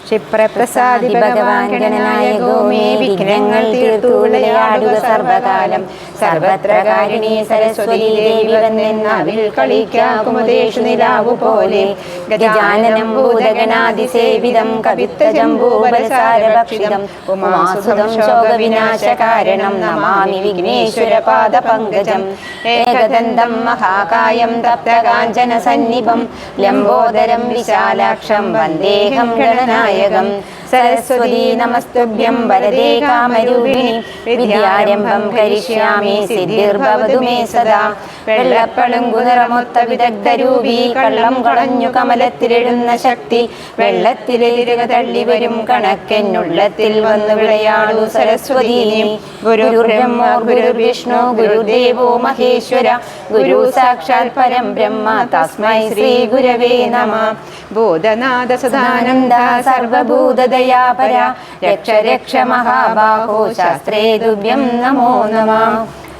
ക്ഷിപ്രപ്രസാദി ഭഗവാൻ ഗണനായകോ മേ വിഘ്നങ്ങൾ തീർത്തുവിളയാടുക സർവകാലം. സർവത്ര കാരിണീ സരസ്വതീ ദേവി വന്നെന്നാവിൽ കളിക്കാകുമുദേശു നിലാവു പോലെ. ഗജാനനം ഭൂതഗണാതിസേവിതം കവിത്തജംബൂബലസാരഭക്ഷിതം ഉമാസുതം ശോകവിനാശകാരണം നമാമി വിഘ്നേശ്വര പാദപങ്കജം. ഏകദന്തം മഹാകായം തപ്തകാഞ്ചന സന്നിഭം ലംബോദരം വിശാലാക്ഷം വന്ദേഹം ഗണനായകം. സരസ്വതീ നമസ്തുഭ്യം വരദേ കാമരൂപിണി വിദ്യാരംഭം കരിഷ്യാമി സിദ്ധിർഭവതു മേ സദാ. വെള്ളപ്പളുങ്കു നിറമൊത്ത വിദഗ്ധരൂപി കള്ളം കളഞ്ഞു കമലത്തിലെഴുന്ന ശക്തി. വെള്ളത്തിലെതിരുക തള്ളി വരും കണക്കെന്നുള്ളത്തിൽ വന്നു വിളയാടു സരസ്വതീ. ഗുരുർബ്രഹ്മ ഗുരുർവിഷ്ണു ഗുരുദേവോ മഹേശ്വര ഗുരു സാക്ഷാൽ പരം ബ്രഹ്മ തസ്മൈ ശ്രീ ഗുരവേ നമഃ. ഭൂതനാഥ സദാനന്ദ സർവഭൂതദയാപര രക്ഷ രക്ഷ മഹാബാഹോ ശാസ്ത്രേ തുഭ്യം നമോ നമഃ.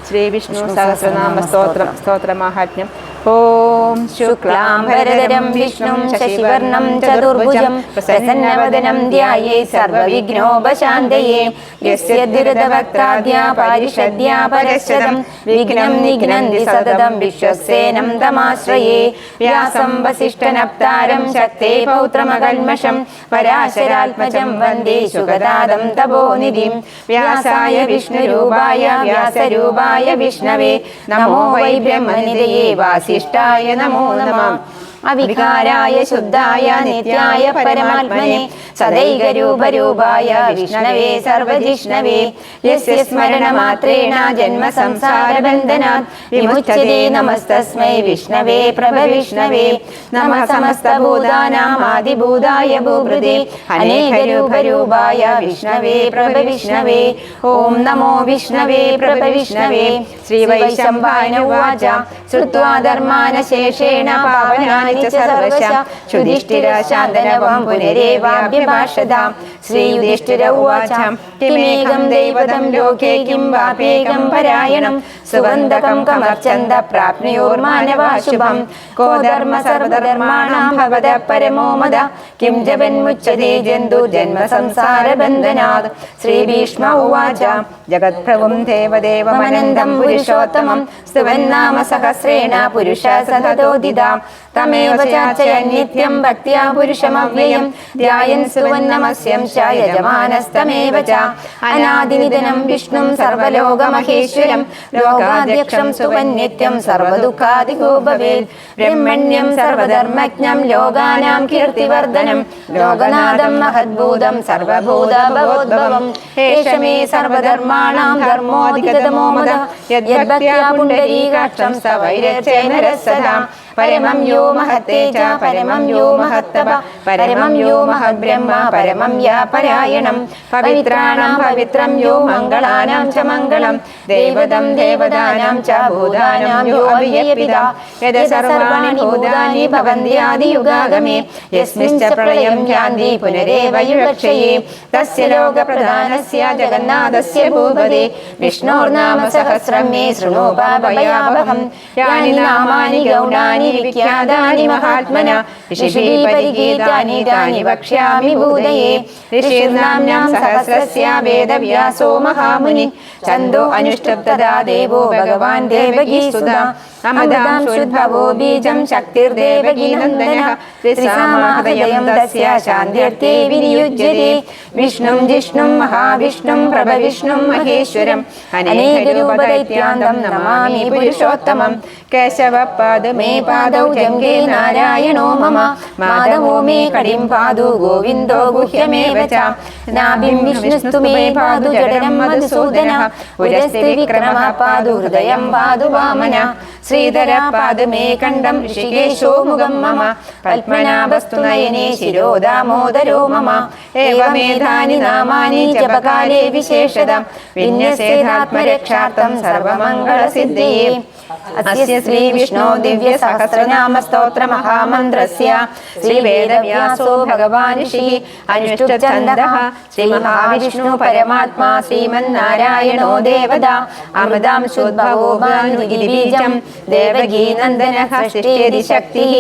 ശ്രീ വിഷ്ണു സഹസ്രനാമ സ്തോത്രം. സ്തോത്രമാഹാത്മ്യം. ഓം ശുക്ലാംബരധരം വിഷ്ണും ശശിവർണം ചതുർഭുജം പ്രസന്നവദനം ധ്യായേ സർവവിഘ്നോപശാന്തയേ. യസ്യ ദുരിതവക്താദ്യാ പാരിഷദ്യാ പരശതം വിഘ്നം നിഘ്നന്തി സതതം വിശ്വസേനം തമാശ്രയേ. വ്യാസം വസിഷ്ഠനപ്താരം ശക്തേ പൗത്രമകൽമഷം പരാശരാത്മജം വന്ദേ ശുഗദാദം തപോനിധിം. വ്യാസായ വിഷ്ണുരൂപായ വ്യാസരൂപായ വിഷ്ണവേ നമോ വൈ ബ്രഹ്മനിധയേ വാസിഷ്ഠായ നമോ നമഃ. അവികാരായ ശുദ്ധായ നിത്യായ പരമാത്മനെ സദൈകരൂപരൂപായ വിഷ്ണവേ സർവജിഷ്ണവേ. യസ്യ സ്മരണമാത്രേണ ജന്മ സംസാരബന്ധനാത് വിമുച്യതേ. നമസ്തസ്മൈ വിഷ്ണവേ പ്രഭവിഷ്ണവേ. നമഃ സമസ്തഭൂതാനാം ആദിഭൂതായ ഭൂഭൃതേ അനേകരൂപരൂപായ വിഷ്ണവേ പ്രഭവിഷ്ണവേ. ഓം നമോ വിഷ്ണവേ പ്രഭവിഷ്ണവേ. ശ്രീവൈശംഭായന ഉവാച ശ്രുത്വാ ധർമാനശേഷേണ പാവനാനി ച സർവശ യുധിഷ്ഠിര ശാന്തനവം പുനരേവാഭ്യഭാഷതാം. ശ്രീയുധിഷ്ഠിര ഉവാച കിമേകം ദൈവതം ലോകേ കിം വാപേകം പരായണം സുവന്തകം കമർച്ചന്ത പ്രാപ്നുയോർമാനവാശുഭം. കോ ധർമ്മ സർവധർമാണാം ഭവതഃ പരമോ മദ കിം ജപന്മുച്യതേ ജന്തു ജന്മ സംസാര ബന്ധനാത്. ശ്രീഭീഷ്മ ഉവാച ജഗത്പ്രഭും ദേവദേവമനന്തം പുരുഷോത്തമം സ്തുവന്നാമ സഹസ്രേണ പുരുഷ സതതോദിതാ. തമേവ ചാർച്ചയൻ നിത്യം ഭക്ത്യാ പുരുഷമവ്യയം ധ്യായൻ സ്തുവന്നമസ്യം ച യജമാനസ്തമേവ ച. അനാദിനിധനം വിഷ്ണും സർവലോകമഹേശ്വരം ലോകാധ്യക്ഷം സ്തുവൻ നിത്യം സർവദുഃഖാദികോ ഭവേത്. ബ്രഹ്മണ്യം സർവധർമ്മജ്ഞം ലോകാനാം കീർത്തിവർദ്ധനം ലോകനാഥം മഹദ്ഭൂതം സർവഭൂത ഭവോദ്ഭവം. ഏഷ മേ സർവധർമാണാം ധർമ്മോധിഗതമോ മദഃ യദ്ഭക്ത്യാ പുണ്ഡരീകാക്ഷം സ വൈരചേന രസതാ. പരമം യോ മഹത്തേജ പരമം യോ മഹത്തപ പരമം യോ മഹദ്ബ്രഹ്മ പരമം യാ പരായണം. പവിത്രാണാം പവിത്രം യോ മംഗളാനാം ച മംഗളം ദേവതം ദേവതാനാം ച ഭൂതാനാം യോ അവ്യയപിതാ. യദ സർവാണി ഭൂതാനി ഭവന്ത്യാദിയുഗാഗമേ യസ്മിൻ ച പ്രളയം യാന്തി പുനരേവ യുലക്ഷയേ. തസ്യ ലോകപ്രധാനസ്യ ജഗന്നാഥസ്യ ഭൂപതേ വിഷ്ണോർനാമ സഹസ്രം മേ ശൃണു പാപയാവഹം. യാനി നാമാനി ഗൗണാനി വിഖ്യാതാനി മഹാത്മന ഋഷിഭിः പരിഗീതാനി താനി വക്ഷ്യാമി ഭൂതയേ. ഋഷിർനാമ്നാം സഹസ്രസ്യ വേദവ്യാസോ മഹാമുനി ഛന്ദോ അനുഷ്ഠുപ് തദാ ദേവോ ഭഗവാൻ ദേവകീസുതാ. അമൃതാം ശുദ്ഭവോ ബീജം ശക്തിർദേവകീ നന്ദനഃ ത്രിസാമാഹൃദയം തസ്യ ശാന്ത്യർത്ഥേ വിനിയുജ്യതേ. വിഷ്ണും ജിഷ്ണും മഹാവിഷ്ണും പ്രഭവിഷ്ണും മഹേശ്വരം അനേകരൂപദൈത്യാന്തം നമാമി പുരുഷോത്തമം. കേശവ പാദ മേ പാദൗ ജംഗേ നാരായണോ മമ മാധവോ മേ കടിം പാദു ഗോവിന്ദോ ഗുഹ്യമേവ ച. നാഭിം വിഷ്ണുസ്തു മേ പാദു ജഠരം മധുസൂദനഃ ഉരസ്തി വിക്രമഃ പാദു ഹൃദയം പാദു വാമന. ശ്രീധര പാദ മേ കണ്ഠം ഋഷികേശോ മുഖം മമ പത്മനാഭസ്തു നയനേ ശിരോ ദാമോദരോ മമ. ഏവമേധാനി നാമാനി ജപകാലേ വിശേഷതം വിന്യസേതാത്മരക്ഷാർത്ഥം സർവമംഗളസിദ്ധിയേ. അസ്യ ശ്രീ വിഷ്ണു ദിവ്യ സഹസ്രനാമ സ്തോത്ര മഹാമന്ത്രസ്യ ശ്രീ വേദവ്യാസോ ഭഗവാൻ ഋഷി അനുഷ്ഠുഛന്ദഃ ശ്രീ മഹാവിഷ്ണു പരമാത്മാ ശ്രീമന്നാരായണോ ദേവത അമൃതാംശോദ്ഭവോ ഭാനുഗിരിബീജം ദേവകീ നന്ദനഃ സൃഷ്ടിരിതി ശക്തിഃ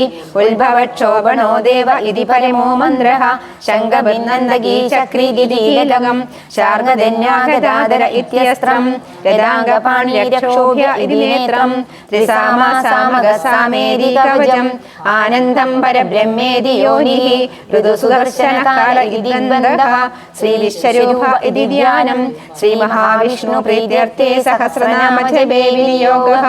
ഉത്ഭവക്ഷോഭണോ ദേവ ഇതി പരമോ മന്ത്രഃ ശംഖഭിന്നന്ദഗീ ചക്രീ ഗിരീലകം ശാർങ്ങധന്യാഗദാധര ഇത്യസ്ത്രം രഥാംഗപാണിരക്ഷോഭ്യ ഇതി നേത്രം ത്രിസാമാസാമഗസാമേതി കവചം ആനന്ദം പരബ്രഹ്മേതി യോനിഃ ഋതുസുദർശനകാല ഇതി ഗന്ധഃ ശ്രീ വിശ്വരൂപ ഇതി ധ്യാനം ശ്രീ മഹാവിഷ്ണു പ്രീത്യർത്ഥേ സഹസ്രനാമ ജപേ വിനിയോഗഃ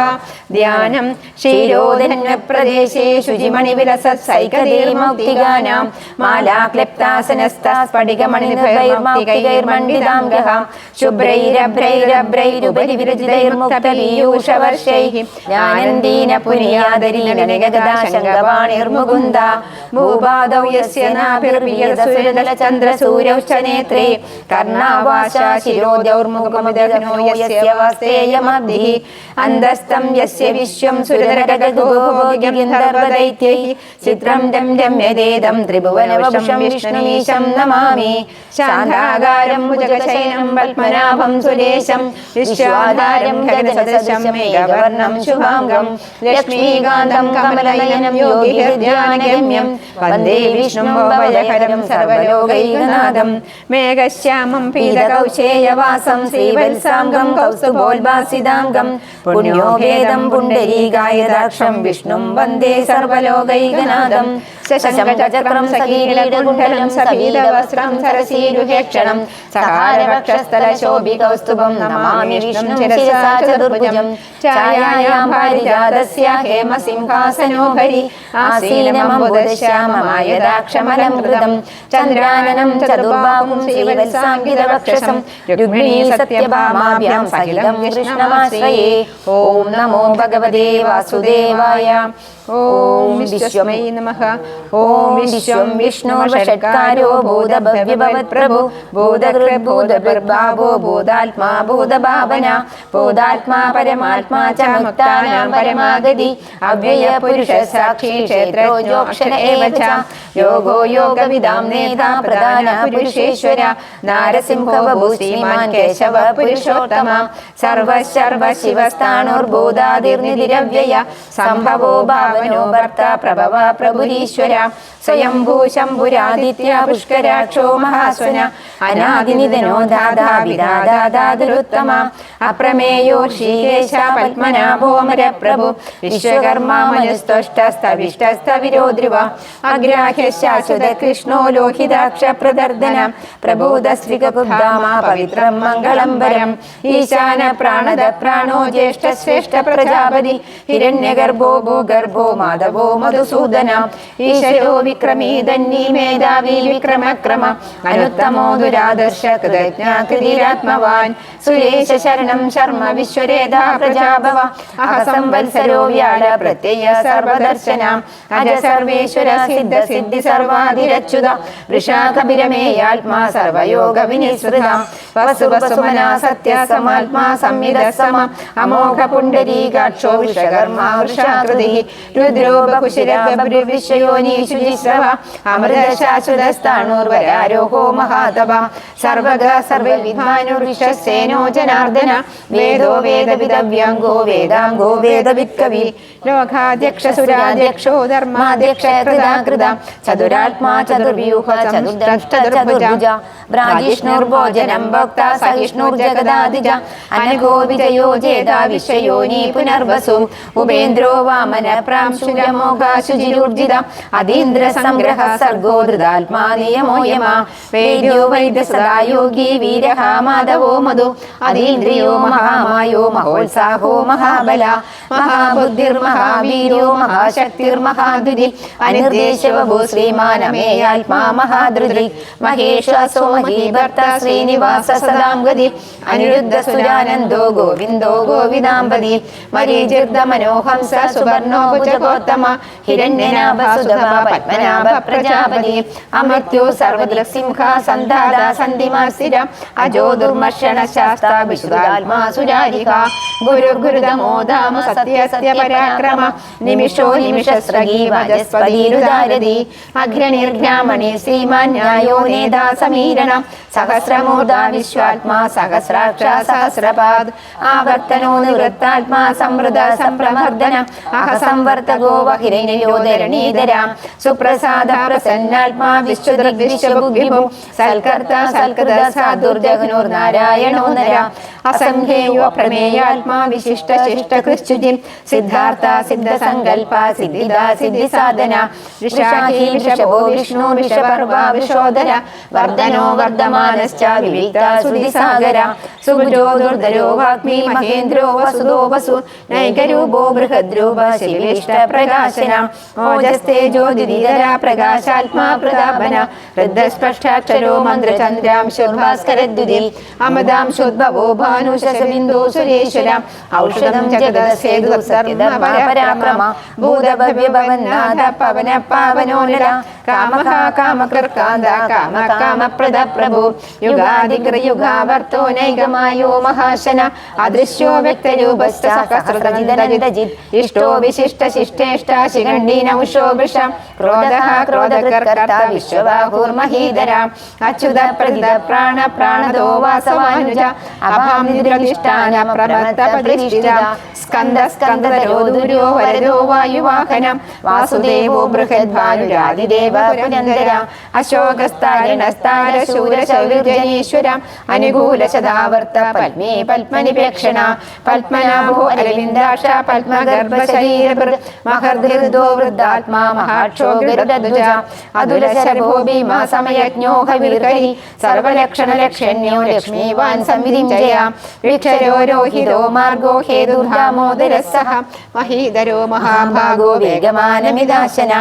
ധ്യാനം ക്ഷീരോദന്യപ്രദേശേ ശുചിമണിവിലസൈകതീർമൗക്തികാനാം മാലാക്ലിപ്താസനസ്ഥാ സ്ഫടികമണിനിർഭൈർമൗക്തികൈർമണ്ഡിതാംഗഃ ശുഭ്രൈരഭ്രൈരഭ്രൈരുപരി വിരജിതൈർമുക്തപീയൂഷവർഷൈഃ ജ്ഞാനന്ദീന പുനിയാദരീനനിഗദാശങ്കപാണിർമുകുന്ദ ഭൂപാദൗ യസ്യ നാഭിർവിയതസുരതലചന്ദ്രസൂര്യൗശ്ച നേത്രേ കർണാവാശാ ശിരോദ്യൗർമുഖമുദഗ്നോ യസ്യ വാസ്തേയമബ്ധിഃ അന്തസ്തം യസ്യ വിശ്വം സുരതരഗഗോഭോഗിഗന്ധർവദൈത്യൈഃ ചിത്രം ദം രമ്യതേദം ത്രിഭുവനവശം വിഷ്ണുമീശം നമാമി ശാന്താകാരം ഭുജഗശയനം പത്മനാഭം സുരേശം വിശ്വാധാരം ഗഗനസദൃശം മേഘവർണം ശുഭാംഗം ലക്ഷ്മീകാന്തം കമലനയനം യോഗിഹൃദ്യാനഗമ്യം വന്ദേ വിഷ്ണും ഭവഭയഹരം സർവലോകൈകനാഥം മേഘശ്യാമം പീതകൗശേയവാസം ശ്രീവത്സാംഗം കൗസ്തുഭോൽഭാസിതാംഗം പുണ്യോഭേദം പുണ്ഡരീകായദാക്ഷം വിഷ്ണും വന്ദേ സർവലോകൈകനാഥം ശശംഖചക്രം സകീരീടകുണ്ഡലം സപീതവസ്ത്രം സരസീരുഹേക്ഷണം സഹാരവക്ഷസ്ഥലശോഭികൗസ്തുഭം നമാമി വിഷ്ണും ശിരസാ ചതുർഭുജം ഛായായാം പാരിജാതസ്യ ഹേമസിംഹാസനോപരി ആസീനമംബുദശ്യാമമായദാക്ഷമലം കൃതം ചന്ദ്രാനനം ചതുർബാഹും ശ്രീവത്സാംഗിതവക്ഷസം രുക്മിണീ സത്യഭാമാഭ്യാം സഹിതം കൃഷ്ണമാശ്രയേ. ഓം നമോ ഭഗവതേ വാസുദേവായ. ഓം വിശ്വമൈ നമഃ. ഓം വിശ്വം വിഷ്ണുർഷട്കാരോ ഭൂതഭവ്യഭവത്പ്രഭു ഭൂതകൃദ്ഭൂതഭർഭാവോ ഭൂതാത്മാ ഭൂതഭാവന ഭൂതാത്മാ പരമാത്മാ ച മുക്താനാം പരമാഗതി അവ്യയ പുരുഷ സാക്ഷി ക്ഷേത്രജ്ഞോക്ഷര ഏവ ച യോഗോ യോഗവിദാം നേതാ പ്രധാന പുരുഷേശ്വര നാരസിംഹോ ബഭൂ ശ്രീമാൻ കേശവ പുരുഷോത്തമ സർവശർവ ശിവസ്ഥാണുർഭൂതാതിർനിധിരവ്യയ സംഭവോ ഭാവനോ ഭർത്ത പ്രഭവ പ്രഭുരീശ്വര സ്വയംഭൂ ശംഭുരാദിത്യ പുഷ്കരാക്ഷോ മഹാസ്വന അനാദിനിധനോ ദാതാ വിദാതാദാതുരുത്തമ അപ്രമേയോ ശ്രീകേശ പത്മനാഭോമര പ്രഭു വിശ്വകർമാ മനുസ്തുഷ്ടസ്ഥവിഷ്ടസ്ഥവിരോ ധ്രുവ അഗ്രാഹ്യ ശാശ്വത കൃഷ്ണോ ലോഹിതാക്ഷ പ്രദർദന പ്രഭൂതശ്രീകുബ്ധാമ പവിത്രം മംഗളംബരം ഈശാന പ്രാണദ പ്രാണോ ജ്യേഷ്ഠ ശ്രേഷ്ഠ പ്രജാപതി ഹിരണ്യഗർഭോ ഭൂഗർഭോ മാധവോ മധുസൂദന ഈശ്വരോ വിക്രമീ ധന്യീ മേധാവി വിക്രമക്രമ അനുത്തമോ ദുരാദർശ കൃതജ്ഞാകൃതിരാത്മവാൻ സുരേശ ശരണം ശർമ്മ വിശ്വരേധാ പ്രജാഭവ അഹ സംവത്സരോ വ്യാഴ പ്രത്യയ സർവദർശന അജ സർവേശ്വര സിദ്ധ സിദ്ധി സർവാധിരച്യുത വൃഷാകപിരമേയാത്മാ സർവയോഗ വിനിസൃത വസുവസുമന സത്യ സമാത്മാ സംവിദ സമ അമോഘ പുണ്ഡരീകാക്ഷോ വിശ്വകർമാ വൃഷാകൃതി രുദ്രോ ബഹുശിര വിശ്വയോനീഷു ജിശ്രവ അമൃത ശാശ്വതസ്ഥാണുർവരാരോഹോ മഹാതപ സർവഗ സർവവിദ്വാനുർവിശ്വസേനോ ജനാർദ്ദന വേദോ വേദവിദവ്യാംഗോ വേദാംഗോ വേദവിത്കവി ലോകാധ്യക്ഷ സുരാധ്യക്ഷോ ധർമാധ്യക്ഷ കൃതാകൃത ചതുരാത്മാ ചതുർവ്യൂഹ ചതുർഭുജ ബ്രാജിഷ്ണുർഭോജനം ഭോക്ത സഹിഷ്ണുർജഗദാധിജ അനഘോ വിജയോ ജേതാ വിശ്വയോനി പുനർവസു ഉപേന്ദ്രോ വാമന പ്രാംശുരമോഘാശുചിരുർജിത അതീന്ദ്ര സംഗ്രഹ സർഗോ ധൃതാത്മാ നിയമോ യമ വേദ്യോ വൈദ്യ സദാ യോഗി വീരഃ മാധവോ മധു അതീന്ദ്രിയോ മഹാമായോ മഹോത്സാഹോ മഹാബല മഹാബുദ്ധിർമഹാവീര്യോ മഹാശക്തിർമഹാധുരി അനിർദേശവഭൂ ശ്രീമാനമേയാത്മാ മഹാധൃതി മഹേശ്വാസോ മഹീഭർത്ത ശ്രീനിവാസ സദാം ഗതി അനിരുദ്ധ സുരാനന്ദോ ഗോവിന്ദോ ഗോവിദാംബതി മരീചിർദ മനോഹംസ സുവർണോ ഭുജഗോത്തമ ഹിരണ്യനാഭ സുധവ പത്മനാഭ പ്രജാപതി അമർത്യോ സർവദൃസിംഹ സന്ധാത സന്ധിമാസിര അജോ ദുർമർഷണ ശാസ്ത്ര വിശുദ്ധാത്മാ സുരാരിക ഗുരുർഗുരുതമോധാമ സത്യ സത്യ പരാക്രമ നിമിഷോ നിമിഷസ്രഗീ വജസ്പതിരുദാരതി അഗ്രനിർഗ്രാമണി ശ്രീമാൻ ന്യായോ നേതാ സമീരണ സഹസ്രമൂർധ വിശ്വാത്മാ സഹസ്രാക്ഷ സഹസ്രപാദ് ആവർത്തനോ നിവൃത്താത്മാ സംവൃത സംപ്രമർദ്ദന അഹസംവർത്തകോ വഹിരനിരോധരണീധര സുപ്രസാദ പ്രസന്നാത്മാ വിശ്വദൃഗ്വിശ്വഭുഗ്വിഭു സൽകർത്ത സൽകൃത സാധുർജഘ്നുർ നാരായണോ നര അസംഖ്യേയോ പ്രമേയാത്മാ വിശിഷ്ട ശിഷ്ട കൃച്യുതി സിദ്ധാർത്ഥ സിദ്ധ സങ്കൽപ സിദ്ധിദ സിദ്ധി സാധന ഋഷാഖി ഋഷഭോ വിഷ്ണു ഋഷപർവ വിശോധര വർദ്ധനോ വർദ്ധമാനശ്ച വിവിക്ത സുധിസാഗര സുഭുജോ ദുർധരോ വാഗ്മി മഹേന്ദ്രോ വസുദോ വസു നൈകരൂപോ ബൃഹദ്രൂപ ശിവിഷ്ട പ്രകാശന ഓജസ്തേജോ ദിദിധര പ്രകാശാത്മാ പ്രതാപന ഹൃദസ്പഷ്ടാക്ഷരോ മന്ത്രചന്ദ്രാംശോദ്ഭാസ്കരദ്യുതി അമദാംശോദ്ഭവോ ഭാനുശശബിന്ദോ സുരേശ്വര ഔഷധം ജഗദസേതു സർവപരാക്രമ ഭൂതഭവ്യഭവന്നാഥ പവന പാവനോനര കാമഃ കാമകൃത്കാന്ത കാമ കാമപ്രദ പ്രഭു യുഗാദികൃയുഗാവർത്തോ നൈകമായോ മഹാശന അദൃശ്യോ വ്യക്തരൂപസ്ഥ സഹസ്രജിത് ഇഷ്ടോ വിശിഷ്ട ശിഷ്ടേഷ്ട ശിഖണ്ഡീനമുഷോ വൃഷം ക്രോധഃ ക്രോധകർക്കർത്ത വിശ്വബാഹുർമഹീധര അച്യുത പ്രതിത പ്രാണ പ്രാണദോ വാസവാനുജ അഭാം നിദ്രധിഷ്ഠാന പ്രമത്ത പ്രതിഷ്ഠിത സ്കന്ദ സ്കന്ദധരോ ദുര്യോ വരദോ വായുവാഹനം വാസുദേവോ ബൃഹദ്ഭാനുരാതിദേവ പുരന്ദര അശോകസ്താരണസ്താര ശൂര ശൗര്യജനീശ്വര അനുകൂല ശതാവർത്ത പത്മേ പത്മനിപേക്ഷണ പത്മനാഭോ അരവിന്ദാക്ഷ പത്മഗർഭ ശരീരഭൃ മഹർദൃദോ വൃദ്ധാത്മാ മഹാക്ഷോ ഗരുഡധ്വജ അതുല ശർഭോ ഭീമാ സമയജ്ഞോ ഹവിർഹരി സർവലക്ഷണ ലക്ഷണ്യോ ലക്ഷ്മീവാൻ സംവിധിം ജയ വിക്ഷരോ രോഹിതോ മാർഗോ ഹേതുർദാമോദരസഹ മഹീധരോ മഹാഭാഗോ വേഗമാനമിദാശന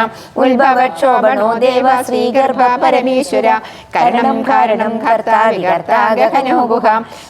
ഉത്ഭവക്ഷോഭണോ ദേവ ശ്രീഗർഭ പരമേശ്വര കരണം കാരണം കർത്താ വികർത്താ ഗഹനോ ഗുഹ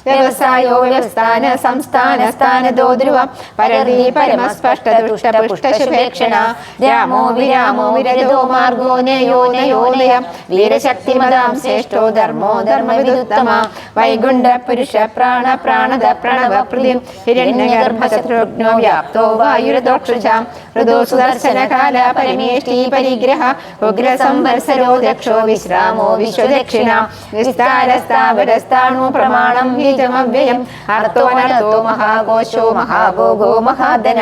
വ്യവസായോ വ്യവസ്ഥാന സംസ്ഥാന സ്ഥാനതോ ധ്രുവ പരതി പരമസ്പഷ്ട ദുഷ്ട പുഷ്ട ശുഭേക്ഷണ രാമോ വിരാമോ വിരതോ മാർഗോ നയോ നയോനയ വീരശക്തിമതാം ശ്രേഷ്ഠോ ധർമ്മോ ധർമ്മവിദുത്തമ വൈകുണ്ഠ പുരുഷ പ്രാണ പ്രാണദ പ്രണവ പ്രതിം ഹിരണ്യഗർഭശത്രുഘ്നോ വ്യാപ്തോ വായുരദോക്ഷജാം ഋതോ സുദർശനകാല പരമേഷ്ടി പരിഗ്രഹ ഉഗ്ര സംവത്സരോ ദക്ഷോ വിശ്രാമോ വിശ്വദക്ഷിണ വിസ്താരസ്ഥാവരസ്ഥാണു പ്രമാണം ബീജമവ്യയം അർത്ഥോനർത്ഥോ മഹാഘോഷോ മഹാഭോഗോ മഹാധന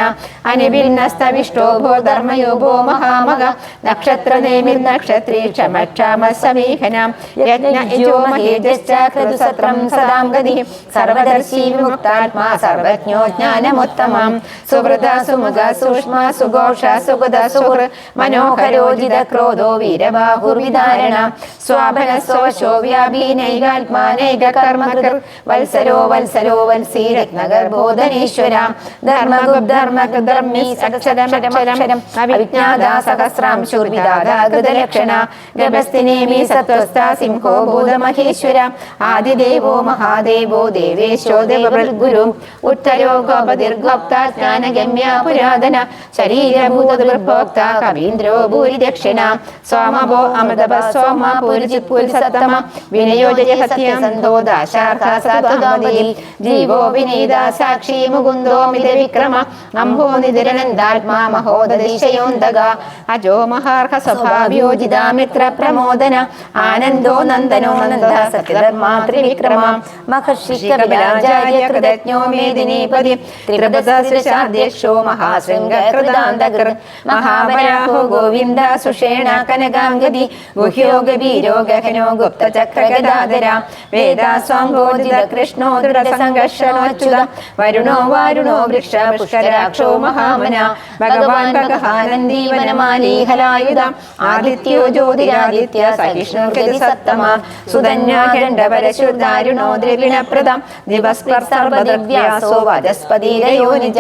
അനിഭിന്നസ്തവിഷ്ടോ ഭോ ധർമ്മയോഗോ മഹാമക നക്ഷത്ര നേമിർ നക്ഷത്രീ ക്ഷമക്ഷാമ സമീഹനാം യജ്ഞോ മഹേജശ്ച ക്രതുസത്രം സദാം ഗതി സർവദർശി വിമുക്താത്മാ സർവജ്ഞോ ജ്ഞാനമുത്തമം സുവൃത സുമുഖ സൂക്ഷ്മ സുഘോഷ സുഗത സുഹൃ മനോഹരോജിത ക്രോധോ വീരബാഹുർവിധാരണ സ്വാഭന സ്വശോ വ്യാപീനൈകാത്മാനൈക കർമ്മകൃർ വത്സരോ വത്സരോ വത്സീ രത്നഗർഭോധനീശ്വര ധർമ്മഗുബ്ധർമ്മകൃധർമ്മി അക്ഷരം അവിജ്ഞാത സഹസ്രാംശുർവിദാതകൃതലക്ഷണ ഗഭസ്തിനേമി സത്വസ്ഥ സിംഹോ ഭൂതമഹേശ്വര ആദിദേവോ മഹാദേവോ ദേവേശോ ദേവഗുരു ഉത്തരോ ഗോപതിർഗോപ്ത ജ്ഞാനഗമ്യ പുരാതന ശരീരഭൂതദുർഭോക്ത കവീന്ദ്രോ ഭൂരിദക്ഷിണ സോമഭോ അമൃതഭ സോമ പൂരിജിത്പുൽസത്തമ വിനയോ ജയഹത്യസന്ധോ ദാശാർഹ സത്വമതി ജീവോ വിനീത സാക്ഷി മുകുന്ദോ മിത വിക്രമ അംഭോ നിധിരനന്ദാത്മാ മഹോദതിശയോന്തക അജോ മഹാർഹ സ്വഭാവ്യോജിത മിത്ര പ്രമോദന ആനന്ദോ നന്ദനോ നന്ദ സത്യധർമാ ത്രിവിക്രമ മഹർഷി കപിലാചാര്യ കൃതജ്ഞോ മേദിനീപതി ത്രിപദശാധ്യക്ഷോ മഹാശൃംഗകൃതാന്തകൃ മഹാവരാഹോ ഗോവിന്ദ സുഷേണ കനകാംഗതി ഗുഹ്യോ ഗഭീരോ ഗഹനോ ഗുപ്തചക്രഗദാധര വേദാസ്വാംഗോജിത കൃഷ്ണോ ദൃഢസംഘർഷണോച്യുത വരുണോ വാരുണോ വൃക്ഷ പുഷ്കരാക്ഷോ മഹാമന ഭഗവാൻ ഭഗഹാനന്ദി വനമാലീഹലായുധ ആദിത്യോ ജ്യോതിരാദിത്യ സഹിഷ്ണുർഗതി സത്തമ സുധന്യാഖണ്ഡപരശുദ്ധാരുണോ ദ്രവിണപ്രദം ദിവസ്പർസർവദൃഗ്വ്യാസോ വജസ്പതിരയോ നിജ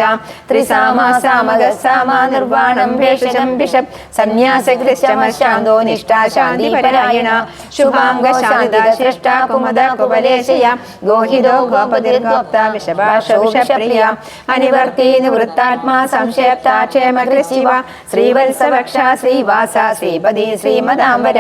ത്രിസാമാ സാമഗ സാമാ നിർവാണം ഭേഷജം ബിഷപ് സന്യാസകൃശമശാന്തോ നിഷ്ഠാ ശാന്തി പരായണ ശുഭ ശുഭാംഗശാന്തിദൃഷ്ട കുമുദ കുവലേശയ ഗോഹിതോ ഗോപതിർഗോപ്ത വിഷഭാഷോ വിഷപ്രിയ അനിവർത്തി നിവൃത്താത്മാ സംശയപ്ത ക്ഷേമകൃശിവ ശ്രീവത്സവക്ഷ ശ്രീവാസ ശ്രീപതി ശ്രീമദാംബര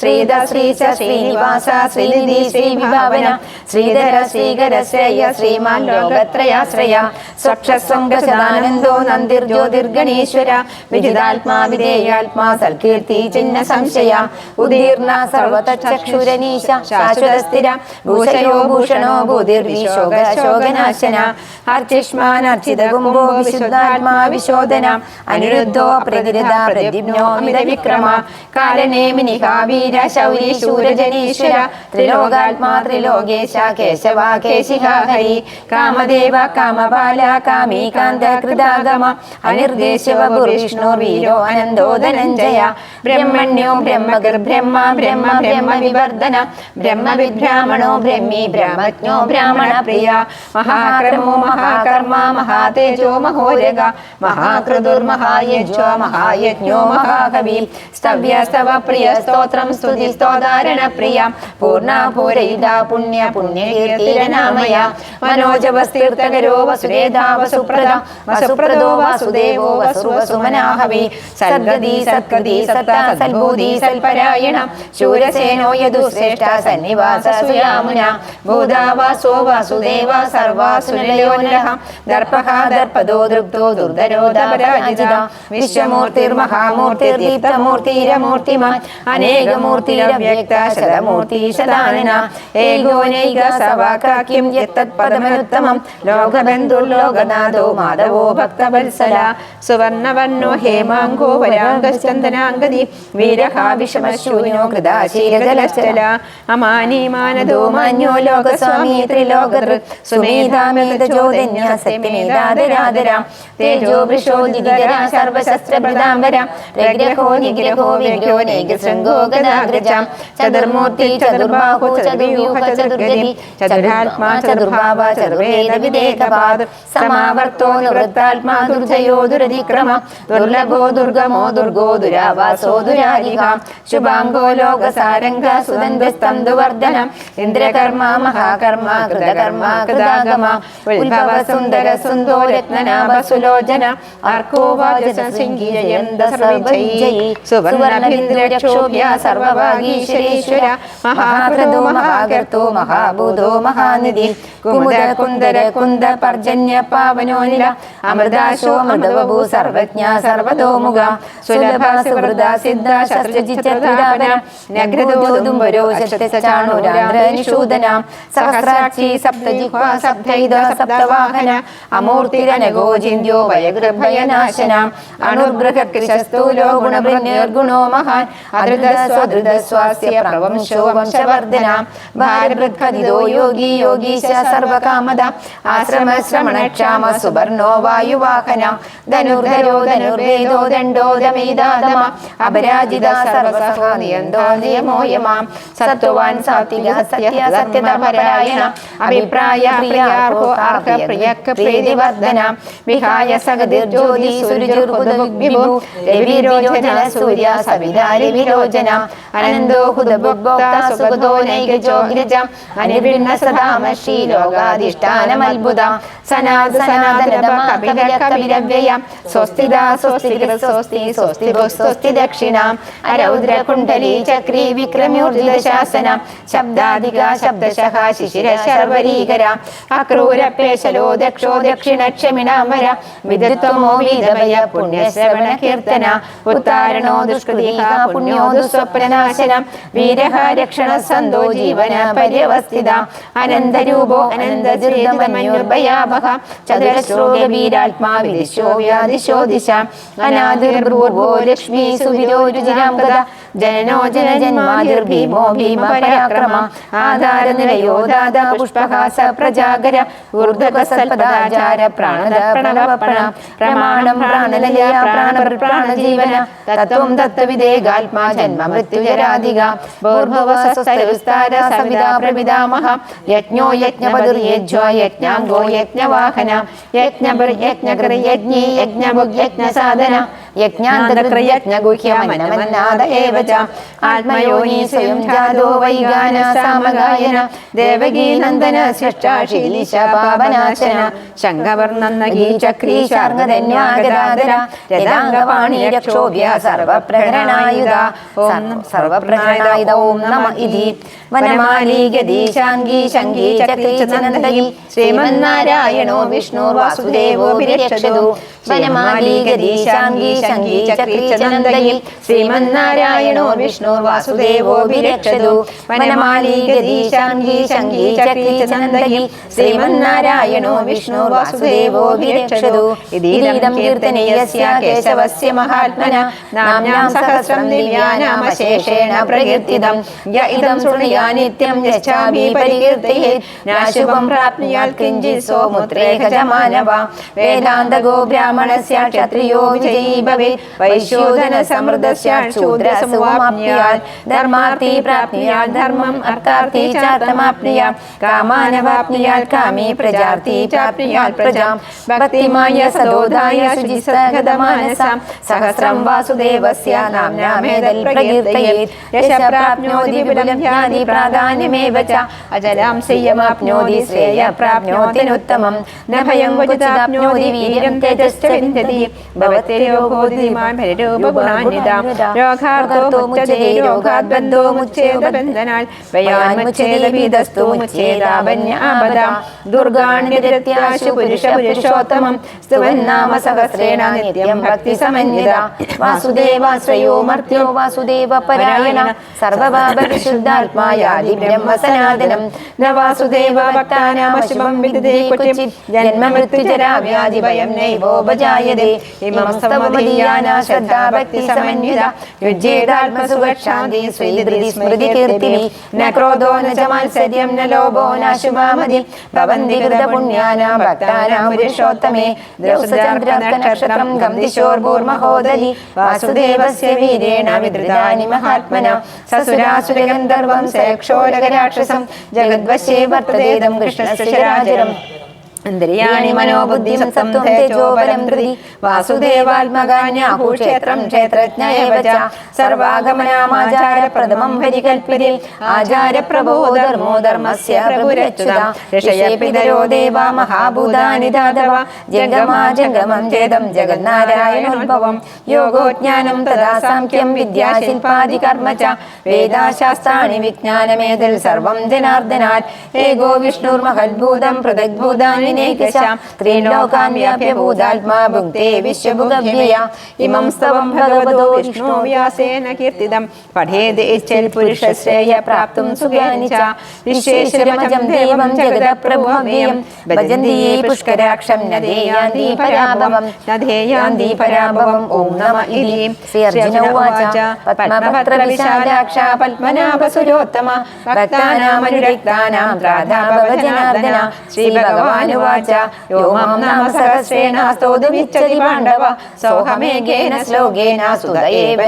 ശ്രീധ ശ്രീശ ശ്രീനിവാസ ശ്രീനിധി ശ്രീവിഭാവന ശ്രീധര ശ്രീകര ശ്രേയ ശ്രീമാൻ ലോകത്രയാശ്രയ സ്വക്ഷസ്വംഗസദാനന്ദോ നന്ദിർജ്യോതിർഗണീശ്വര വിജിതാത്മാ വിധേയാത്മാ സൽകീർത്തി ചിഹ്ന സംശയ ഉദീർണ സർവതചക്ഷുരനീശ ശാശ്വത സ്ഥിര ഭൂഷയോ ഭൂഷണോ ഭൂതിർവിശോക ശോകനാശന അർച്ചിഷ്മാൻ അർച്ചിത കുംഭോ വിശുദ്ധാത്മാ വിശോധന അനിരുദ്ധോ പ്രതിരത പ്രദ്യുമ്നോ അമിത വിക്രമ കാലനേമിനിഹാ വീര ശൗരി ശൂരജനീശ്വര ത്രിലോകാത്മാ ത്രിലോകേശ കേശവ കേശിഹ ഹരി കാമദേവ കാമപാല കാമീകാന്ത കൃതാഗമ അനിർദേശവ വിഷ്ണുർ വീരോ അനന്തോ ധനഞ്ജയ ബ്രഹ്മണ്യോ ബ്രഹ്മഗർബ്രഹ്മ ബ്രഹ്മ ബ്രഹ്മ വിവർധന ബ്രഹ്മ വിഭ്രാമണോ ബ്രഹ്മി ബ്രഹ്മജ്ഞോ ബ്രാഹ്മണ പ്രിയ മഹാക്രമോ മഹാകർമ്മ മഹാതേജോ മഹോരഗ മഹാകൃതുർമഹായജ്ഞോ മഹായജ്ഞോ മഹാകവി സ്തവ്യ സ്തവ പ്രിയ സ്തോത്രം സ്തുതി സ്തോധാരണ പ്രിയ പൂർണ്ണ പൂരയിത പുണ്യ പുണ്യകീർത്തിരനാമയ മനോജവസ്തീർത്ഥകരോ വസുരേധാ വസുപ്രദ വസുപ്രദോ വാസുദേവോ വസു വസുമനാഹവി സദ്ഗതി സത്കൃതി സത്ത സൽബോധി സൽപരായണ ശൂരസേനോ യദുശ്രേഷ്ഠ സന്നിവാസ സുയാമുന ഭൂതാവാസോ വാസുദേവ സർവാസുരയോ നരഃ ദർപ്പഃ ദർപ്പദോ ദൃപ്തോ ദുർധരോ ദപരാജിത വിശ്വമൂർത്തിർമഹാമൂർത്തിർദീപ്തമൂർത്തിരമൂർത്തിമാൻ അനേകമൂർത്തിരവ്യക്ത ശതമൂർത്തി ശതാനന ഏകോനൈക സവാക്യം യത്തത്പദമനുത്തമം ലോകബന്ധുർലോകനാഥോ മാധവോ ഭക്തവത്സല സുവർണവർണോ ഹേമാങ്കോ വരാംഗശ്ചന്ദനാംഗതി വീരഃ വിഷമശൂന്യോ കൃതാശീലജലശ്ചല അമാനി മാനദോ മാന്യോ ലോകസ്വാമി ത്രിലോകതൃ സുമേധാമേതജോധന്യ സത്യമേതാദരാദരാം തേജോ വൃഷോദിഗര സർവശസ്ത്രപ്രദാംബര രഗ്രഹോ നിഗ്രഹോ വിഗ്രഹോ നൈകശൃംഗോ ഗദാഗ്രജാം ചതുർമൂർത്തി ചതുർബാഹു ചതുർവ്യൂഹ ചതുർഗതി ചതുരാത്മാ ചതുർഭാവ ചതുർവേദ വിദേകപാദ സമാവർത്തോ നിവൃത്താത്മാ ദുർജയോ ദുരതിക്രമ ദുർലഭോ ദുർഗമോ ദുർഗോ ദുരാവാസോ ദുരാരിഹ ശുഭാംഗോ ലോകസാരംഗ സുദന്തസ്തം ദുവർധന ഇന്ദ്രകർമ്മ മഹാകർമ്മ കൃതകർമ്മ കൃതാഗമ ഉത്ഭവ സുന്ദര സുന്ദോ രത്നനാഭ സുലോചന അർക്കോ വാജസ ശൃംഗിയന്ത സർവജയി സുവർണഭിന്ദ്രക്ഷോഭ്യ സർവഭാഗീശ്വരീശ്വര മഹാകൃതോ മഹാകർത്തോ മഹാഭൂതോ മഹാനിധി കുമുദ കുന്ദര കുന്ദ പർജന്യ പാവനോനില അമൃതാശോ മൃതവഭൂ സർവജ്ഞ സർവതോമുഖ സുലഭ സുഹൃദ സിദ്ധ ശസ്ത്രജിത്രാപന നഗ്രദോദുംബരോ ശക്തിചാണുരാന്ദ്രനിഷൂദന സഹസ്രാക്ഷി സപ്തജിഹ്വാ സപ്തൈത സപ്തവാഹന അമൂർത്തിരനഗോ ജിന്ദ്യോ വയഗൃഭയനാശന അണുർഗൃഹകൃശസ്ഥൂലോ ഗുണഭൃന്യർഗുണോ മഹാൻ അധൃതസ്വധൃതസ്വാസ്യ പ്രവംശോ വംശവർദ്ധന ഭാരഭൃത്ഖദിതോ യോഗി യോഗീശ സർവകാമദ ആശ്രമശ്രമണക്ഷാമ സുവർണോ വായുവാഹന ധനുർധരോ ധനുർവേദോ ദണ്ഡോ ദമേദാദമ അപരാജിത സർവസഹ നിയന്തോ നിയമോ യമാം സത്വവാൻ സാത്വിക സത്യ സത്യതപരായണ അഭിപ്രായ പ്രിയാർഹോ ആർഹ പ്രിയക്ക പ്രീതിവർദ്ധന വിഹായ സഗതിർജ്യോതി സുരുചുർഹുദവിഭു രവിരോചന സൂര്യ സവിതാരി വിരോചന അനന്തോ ഹുദഭോക്ത സുഗതോ നൈകജോഗ്രജ അനിർവിണ്ണ സദാമശീ ലോകാധിഷ്ഠാനമത്ഭുത സനാത സനാതനതമ കപില കപിലവ്യയ സ്വസ്തിദ സ്വസ്തികൃ സ്വസ്തി സ്വസ്തി സ്വസ്തി ദക്ഷിണ അരൗദ്ര കുണ്ഡലി ചക്രീ വിക്രമ്യോർജിതശാസന ശബ്ദാധിക ശബ്ദശഃ ശിശിര ശർവരീകര അക്രൂരപേശലോ ദക്ഷോ ദക്ഷിണക്ഷമിണാമര വിദഗ്ധമോ വീതഭയ പുണ്യശ്രവണ കീർത്തന ഉത്താരണോ ദുഷ്കൃതിഹ പുണ്യോ ദുസ്വപ്നനാശന വീരഃ രക്ഷണ സന്തോ ജീവന പര്യവസ്ഥിത അനന്തരൂപോ അനന്തജൃതമന്യുർഭയാവഹ ചതുരശ്ലോക വീരാത്മാ വിദിശോ വ്യാദിശോ ദിശ അനാദിർഭൂർവോ ലക്ഷ്മി സുവിരോ രുചിരാം ഗദ ജനനോ ജനജന്മാതിർഭീമോ ഭീമ പരാക്രമ ആധാര നിലയോ ദാത പുഷ്പഹാസ പ്രജാഗര ഊർധ്വകസൽപദാചാര പ്രാണദ പ്രണവപണ പ്രമാണം പ്രാണലയ പ്രാണജീവന തത്വം തത്വവിദേകാത്മാ ജന്മ മൃത്യുജരാധിക ഭൂർഭവ സ്വസ്ഥവിസ്താര സവിതാ പ്രവിതാമഹ യജ്ഞോ യജ്ഞപതുർയജ്വാ യജ്ഞാംഗോ യജ്ഞവാഹന യജ്ഞകൃ യജ്ഞീ യജ്ഞഭുഗ് യജ്ഞസാധന യജ്ഞാന്തകൃത്യജ്ഞഗുഹ്യമനമന്നാദ ഏവ ച ആത്മയോനി സ്വയം ജാതോ വൈഗാന സാമഗായന ദേവകീ നന്ദന സൃഷ്ടാശീലിശ പാപനാശന ശംഖവർണ്ണന്നഗീ ചക്രീ ശാർങ്ങധന്വാഗദാധര രഥാംഗപാണി രക്ഷോഭ്യ സർവപ്രഹരണായുധ ഓം സർവപ്രഹരണായുധ ഓം നമ ഇതി വനമാലി ഗദീശാംഗീ ശംഖീ ചക്രീ ചനന്ദയിൽ ശ്രീമന്നാരായണോ വിഷ്ണു വാസുദേവോ വിരക്ഷതു വനമാലി ഗദീശാംഗീ ശംഖീ ചക്രീ ചനന്ദയിൽ ശ്രീമന്നാരായണോ വിഷ്ണു വാസുദേവോ വിരക്ഷതു വനമാലി ഗദീശാംഗീ ശംഖീ ചക്രീ ചനന്ദയിൽ ശ്രീമന്നാരായണോ വിഷ്ണു വാസുദേവോ വിരക്ഷതു ഇതീദം കീർത്തനീയസ്യ കേശവസ്യ മഹാത്മന നാമ്നാം സഹസ്രം ദിവ്യാനാമശേഷേണ പ്രകീർത്തിതം യ ഇദം ശൃണുയാ നിത്യം യച്ഛാമി പരികീർത്തയേത് നാശുഭം പ്രാപ്നുയാത് കിഞ്ചിത് സോമുത്രേഖ മാനവ വേദാന്തഗോ ബ്രാഹ്മണസ്യ ക്ഷത്രിയോ വിജയീ ഭവേത് വൈശ്യോധന സമൃദ്ധസ്യ ശൂദ്രസമുവാപ്നുയാത് ധർമാർത്ഥി പ്രാപ്നുയാത് ധർമ്മം അർത്ഥാർത്ഥി ചാർത്ഥമാപ്നുയാത് കാമാനവാപ്നുയാത് കാമീ പ്രജാർത്ഥി പ്രാപ്നുയാത് പ്രജാം ഭക്തിമായ സദോധായ ശുചിസഹഗതമാനസാം സഹസ്രം വാസുദേവസ്യ നാമ്നാമേതൽ പ്രകീർത്തയേത് യശ പ്രാപ്നോതി വിപുലം ധ്യാതി പ്രാധാന്യമേവ ച അജലാം ശ്രേയമാപ്നോതി ശ്രേയ പ്രാപ്നോതിനുത്തമം ന ഭയം ക്വചിതാപ്നോതി വീര്യം തേജശ്ച വിന്ദതി ഭവത്യരോഗോദിമാൻ ഭരരൂപഗുണാന്വിതാം രോഗാർത്തോ മുച്യതേ രോഗാത് ബന്ധോ മുച്ഛേദ ബന്ധനാൽ ഭയാൻ മുച്ഛേദ ഭീതസ്തു മുച്ഛേദാപന്യാപദാം ദുർഗാണ്യതിരത്യാശു പുരുഷ പുരുഷോത്തമം സ്തുവന്നാമ സഹസ്രേണ നിത്യം ഭക്തി സമന്വിത വാസുദേവാശ്രയോ മർത്യോ വാസുദേവ പരായണ സർവപാപവിശുദ്ധാത്മായാദി ബ്രഹ്മ സനാതനം ന വാസുദേവ ഭക്താനാമശുഭം വിദധേ ക്വചിത് ജന്മ മൃത്യുജരാ വ്യാധി ഭയം നൈവോപജായതേ ഇമം സ്തവമദീയാനാ ശ്രദ്ധാ ഭക്തി സമന്വിത യുജ്യേതാത്മസുഖശാന്തി ശ്രീധൃതി സ്മൃതി കീർത്തിനി ന ക്രോധോ ന ച മാത്സര്യം ന ലോഭോ നാശുഭാമതി ഭവന്തി കൃതപുണ്യാനാം ഭക്താനാം പുരുഷോത്തമേ ദ്രൗസചന്ദ്രനക്ഷത്രം ഗംദിശോർഭൂർമഹോദരി വാസുദേവസ്യ വീരേണ വിധൃതാനി മഹാത്മന സസുരാസുരഗന്ധർവം സേക്ഷോരഗരാക്ഷസം ജഗദ്വശേ വർത്തതേദം കൃഷ്ണസ്യ ശരാചരം ഇന്ദ്രിയാണി മനോബുദ്ധി സപ്തം തേജോപരം ധൃതി വാസുദേവാത്മകാന്യാഹു ക്ഷേത്രം ക്ഷേത്രജ്ഞ ഏവ ച സർവാഗമനാമാചാരപ്രഥമം പരികൽപ്പിതേ ആചാരപ്രഭോ ധർമ്മോ ധർമ്മസ്യ പ്രഭുരച്യുത ഋഷയേ പിതരോ ദേവാ മഹാഭൂതാനി ധാതവ ജംഗമാ ജംഗമം ചേദം ജഗന്നാരായണോദ്ഭവം യോഗോജ്ഞാനം തഥാ സാംഖ്യം വിദ്യാശില്പാദി കർമ്മ ച വേദാശാസ്ത്രാണി വിജ്ഞാനമേതിൽ സർവം ജനാർദ്ദനാത് ഏകോ വിഷ്ണുർമഹദ്ഭൂതം പൃഥഗ്ഭൂതാനി ത്രീലോകാൻ വ്യാപ്യഭൂതാത്മാ ഭുക്തേ വിശ്വഭുഗവ്യയ ഇമം സ്തവം ഭഗവതോ വിഷ്ണു വ്യാസേന കീർത്തിതം പഠേത് പുരുഷശ്രേയ പ്രാപ്തും സുഖാനി ച വിശ്വേശ്വരമജം ദേവം ജഗദപ്രഭുവ്യയം ഭജന്തി പുഷ്കരാക്ഷം നദേയാന്തി പരാഭവം നദേയാന്തി പരാഭവം ഓം നമ ഇതി ശ്രീ അർജുന ഉവാച പത്മഭദ്ര വിശാലാക്ഷ പത്മനാഭസുരോത്തമ ഭക്താനാമനുരക്താനാം ത്രാതാഭവ ജനാർദ്ദന ശ്രീ ഭഗവാനുവാച യോ മാം നാമ സഹസ്രേണ സ്തോതുമിച്ഛതി പാണ്ഡവ സോഹമേകേന ശ്ലോകേന സുത ഏവ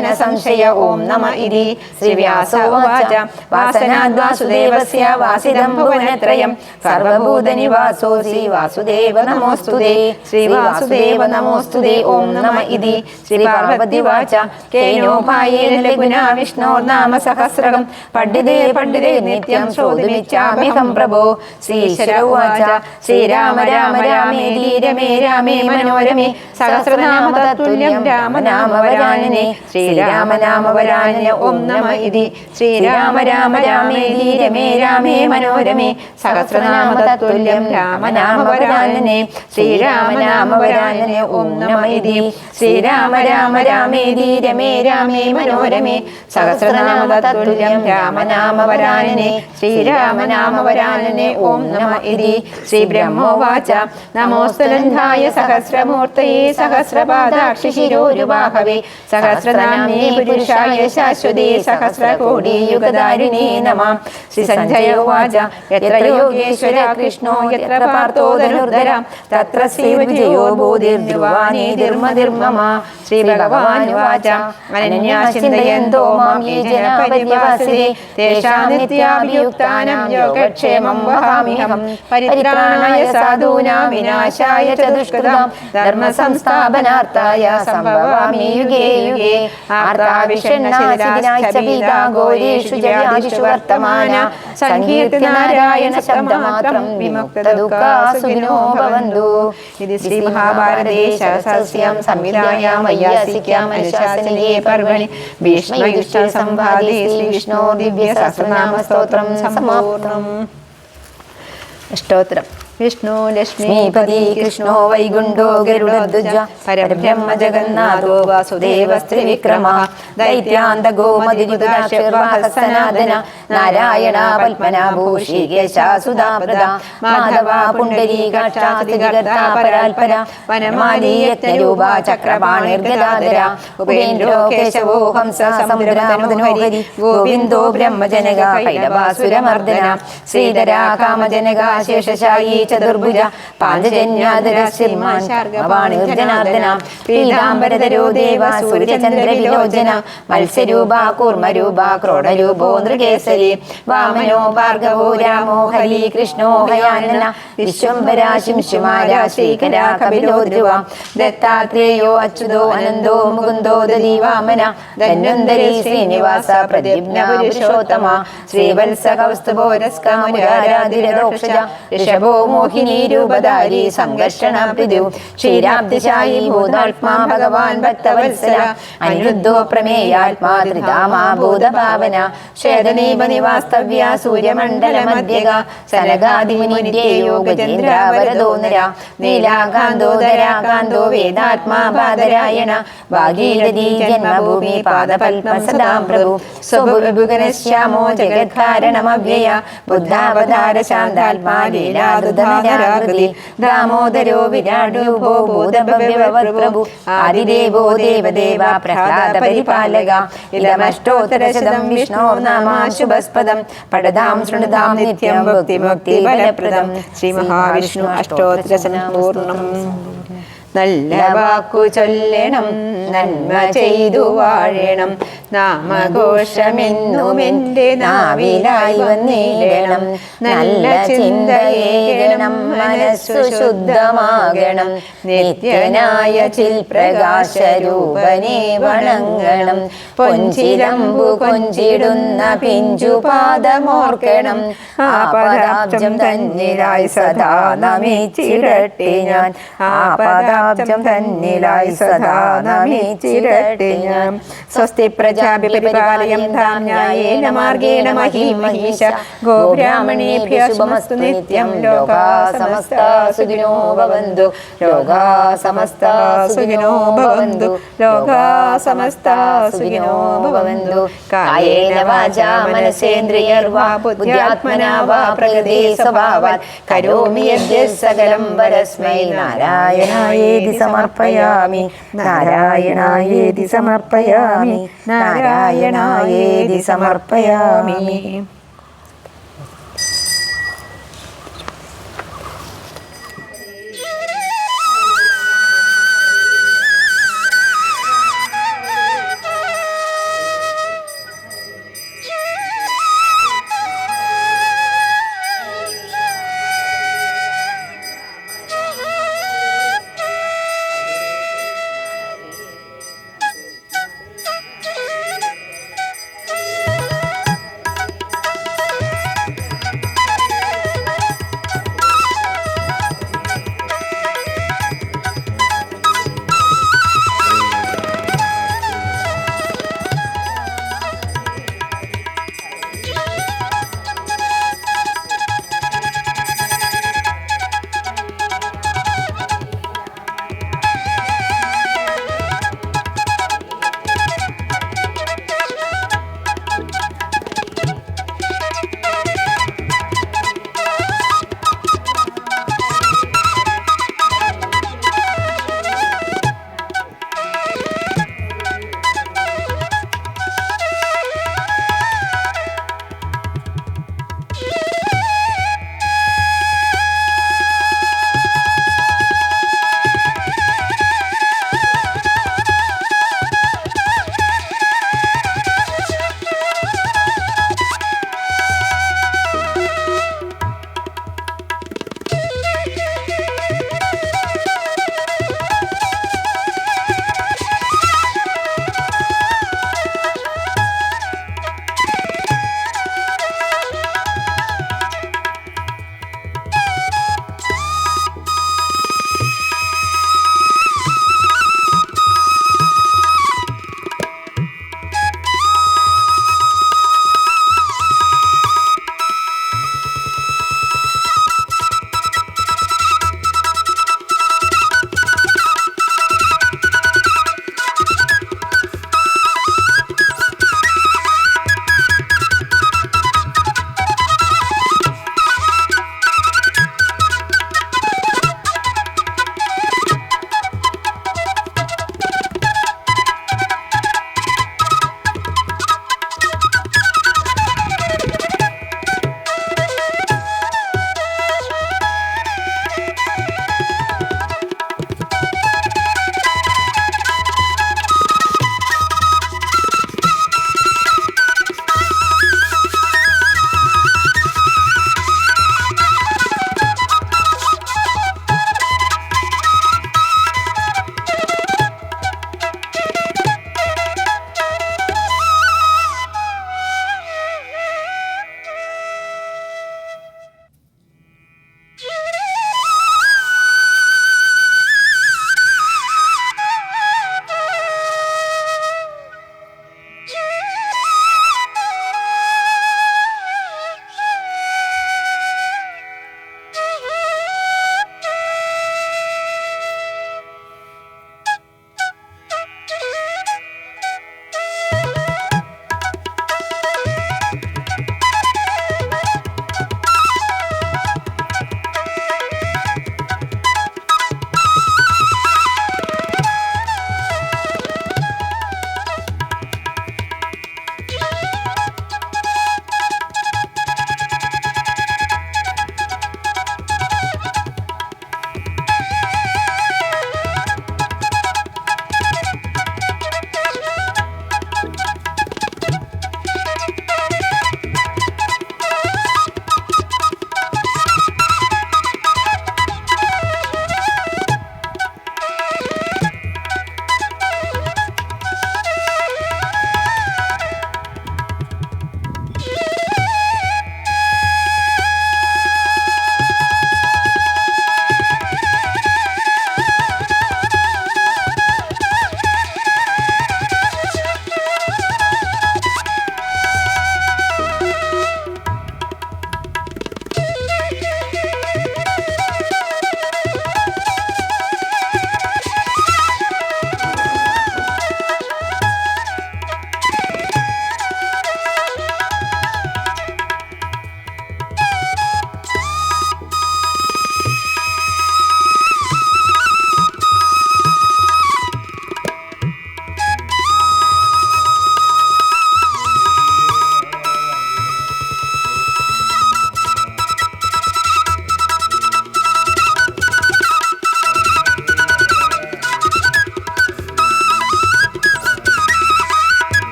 ന സംശയ ഓം നമ ഇതി ശ്രീ വ്യാസ ഉവാച വാസനാദ് വാസുദേവസ്യ വാസിതം ഭുവനത്രയം സർവഭൂതനിവാസോऽസി വാസുദേവ നമോസ്തുതേ ശ്രീ വാസുദേവ നമോസ്തുതേ ഓം നമ ഇതി ശ്രീ പാർവതി ഉവാച കേനോ ഭായേന ലഘുനാ വിഷ്ണോർനാമ സഹസ്രകം പഠിതേ പഠിതേ നിത്യം ശ്രോതുമിച്ഛാമ്യഹം പ്രഭോ ശ്രീശര ഉവാച ശ്രീരാമ രാമ രാമേതി രമേ രാമേ മനോരമേ സഹസ്രനാമ തത്തുല്യം രാമനാമവരാനനെ ശ്രീരാമനാമവരാനന ഓം നമ ഇതി ശ്രീരാമ രാമ രാമേതി രമേ രാമേ മനോരമേ സഹസ്രനാമ തത്തുല്യം രാമനാമവരാനനെ ശ്രീരാമനാമവരാനന ഓം നമ ഇതി ശ്രീരാമ രാമ രാമേതി രമേ രാമേ മനോരമേ സഹസ്രനാമ തത്തുല്യം രാമനാമവരാനനെ ശ്രീരാമനാമവരാനനെ ഓം നമ ഇതി ശ്രീ ബ്രഹ്മോവാച നമോസ്തുലന്ധായ സഹസ്രമൂർത്തയേ സഹസ്രപാദാക്ഷി ശിരോരുവാഹവേ സഹസ്രനാമ്യേ പുരുഷായ ശാശ്വതേ സഹസ്രകോടിയുഗധാരിണേ നമഃ ശ്രീ സഞ്ജയ ഉവാച യത്ര യോഗേശ്വര കൃഷ്ണോ യത്ര പാർത്ഥോ ധനുർധരാം തത്ര ശ്രീവിജയോ ഭൂതിർദ്യുവാനേതിർമതിർമമ ശ്രീ ഭഗവാനുവാച അനന്യാ ചിന്തയന്തോ മാം യേ ജനാ പര്യവാസിതേ തേഷാം നിത്യാഭിയുക്താനാം യോഗക്ഷേമം വഹാമി ഭവാമ്യഹം പരിത്രാണായ സാധൂനാം വിനാശായ ച ദുഷ്കൃതാം ധർമ്മ സംസ്ഥാപനാർത്ഥായ സംഭവാമി യുഗേ യുഗേ ആർത്താവിഷണ്ണാസിനാശ്ച ജയാദിഷു വർത്തമാന സങ്കീർത്തി നാരായണ ശബ്ദമാത്രം വിമുക്തദുഃഖാസുഖിനോ ഭവന്തു. ഇത് ശ്രീ മഹാഭാരതേ സഹസ്രം സംവിധായാം വൈയാസിക്യാം അനുശാസനീയേ പർവണി ഭീഷ്മയുദ്ധ സംവാദേ ശ്രീ വിഷ്ണു ദിവ്യ സഹസ്രനാമ സ്തോത്രം സമ്പൂർണം. അഷ്ടോത്തരം. വിഷ്ണു ലക്ഷ്മീപതി കൃഷ്ണോ വൈകുണ്ഠോ ഗരുഡധ്വജ പരബ്രഹ്മ ജഗന്നാഥോ വാസുദേവസ്ത്രിവിക്രമ ദൈത്യാന്തകോ മതിരിപുരാശർവാഹസനാദന നാരായണ പത്മനാഭൂഷികേശാസുധാപ്രദ മാധവ പുണ്ഡരീകാക്ഷാതികർത്താപരാൽപര വനമാലീ യജ്ഞരൂപ ചക്രപാണിർഗദാധര ഉപേന്ദ്രോ കേശവോ ഹംസ സമുദ്രമനോഹരി ഗോവിന്ദോ ബ്രഹ്മജനക കൈലവാസുരമർദ്ദന ശ്രീധര കാമജനക ശേഷശായി ചതുർഭുജ പാഞ്ചജന്യാധര ശ്രീമാൻ ശാർഗവാണിർജനാർദ്ദന പീതാംബരധരോ ദേവ സൂര്യചന്ദ്ര വിലോചന മത്സ്യരൂപ കൂർമ്മരൂപ ക്രോഡരൂപോ നൃകേസരി വാമനോ ഭാർഗവോ രാമോ ഹരി കൃഷ്ണോ ഹയാനന വിശ്വംഭര ശിംശുമാര ശ്രീകര കപിലോ ധ്രുവ ദത്താത്രേയോ അച്യുതോ അനന്തോ മുകുന്ദോ ദദി വാമന ധന്വന്തരി ശ്രീനിവാസ പ്രദീപ്ന പുരുഷോത്തമ ശ്രീവത്സ കൗസ്തുഭോരസ്കാമുരാരാധിരദോക്ഷജ ഋഷഭോ മോഹിനി രൂപധാരി സംഘർഷണ പ്രിദു ക്ഷീരാബ്ദിശായി ഭൂതാത്മാ ഭഗവാൻ ഭക്തവത്സല അനിരുദ്ധോ പ്രമേയാത്മാ ത്രിതാമാ ഭൂതഭാവന ശ്വേതനീപ നിവാസ്തവ്യ സൂര്യമണ്ഡല മധ്യക സനകാദിമുനിര്യേയോ ഗജേന്ദ്രാവരദോ നര നീലാകാന്തോദരാകാന്തോ വേദാത്മാ ബാദരായണ ഭാഗീരഥീ ജന്മഭൂമി പാദപത്മ സദാം പ്രഭു സ്വഭുഗനശ്യാമോ ജഗത്കാരണമവ്യയ ബുദ്ധാവതാര ശാന്താത്മാ ലീലാദുധനരാകൃതി ദാമോദരോ വിരാടൂപോ ഭൂതഭവ്യവപ്രഭു ആദിദേവോ ദേവദേവ പ്രഹ്ലാദ പരിപാലക ഇതമഷ്ടോത്തരശതം വിഷ്ണോ നാമാശുഭസ്പദം പഠതാം ശൃണുതാം നിത്യം ഭക്തിമുക്തി ഫലപ്രദം. ശ്രീ മഹാവിഷ്ണു അഷ്ടോത്തരശതം പൂർണ്ണം. നല്ല വാക്കു ചൊല്ലണം, നന്മ ചെയ്തു വാഴണം, നാമഘോഷമെന്നും എൻ്റെ നാവിലായി വന്നിടണം. നല്ല ചിന്തയേകണം, മനസ്സു ശുദ്ധമാകണം, നിത്യനായ ചിൽപ്രകാശരൂപനെ വണങ്ങണം. പൊഞ്ചിലമ്പു കൊഞ്ചിടുന്ന പിഞ്ചുപാദമോർക്കണം, ആ പദാബ്ജം തന്നിലായി സദാ നമിച്ചിടട്ടെ ഞാൻ. ആ പദാബ്ജം തന്നിലായി സദാ നമിച്ചിടട്ടെ ഞാൻ. സ്വസ്തി പ്രജാഭിപരിപാലയം ധാം ന്യായേന മാർഗേണ മഹീം മഹീശ ഗോബ്രാഹ്മണേഭ്യോ ശുഭമസ്തു നിത്യം. ലോകാ സമസ്താ സുഖിനോ ഭവന്തു. ലോകാ സമസ്താ സുഖിനോ ഭവന്തു. ലോകാ സമസ്താ സുഖിനോ ഭവന്തു. കായേന വാചാ മനസേന്ദ്രിയർവാ ബുദ്ധ്യാത്മനാ വാ പ്രകൃതി സ്വഭാവാത് കരോമി യദ്യത് സകലം പരസ്മൈ നാരായണായേതി സമർപ്പയാമി. നാരായണായേതി സമർപ്പയാമി. നാരായണായേതി സമർപ്പയാമി.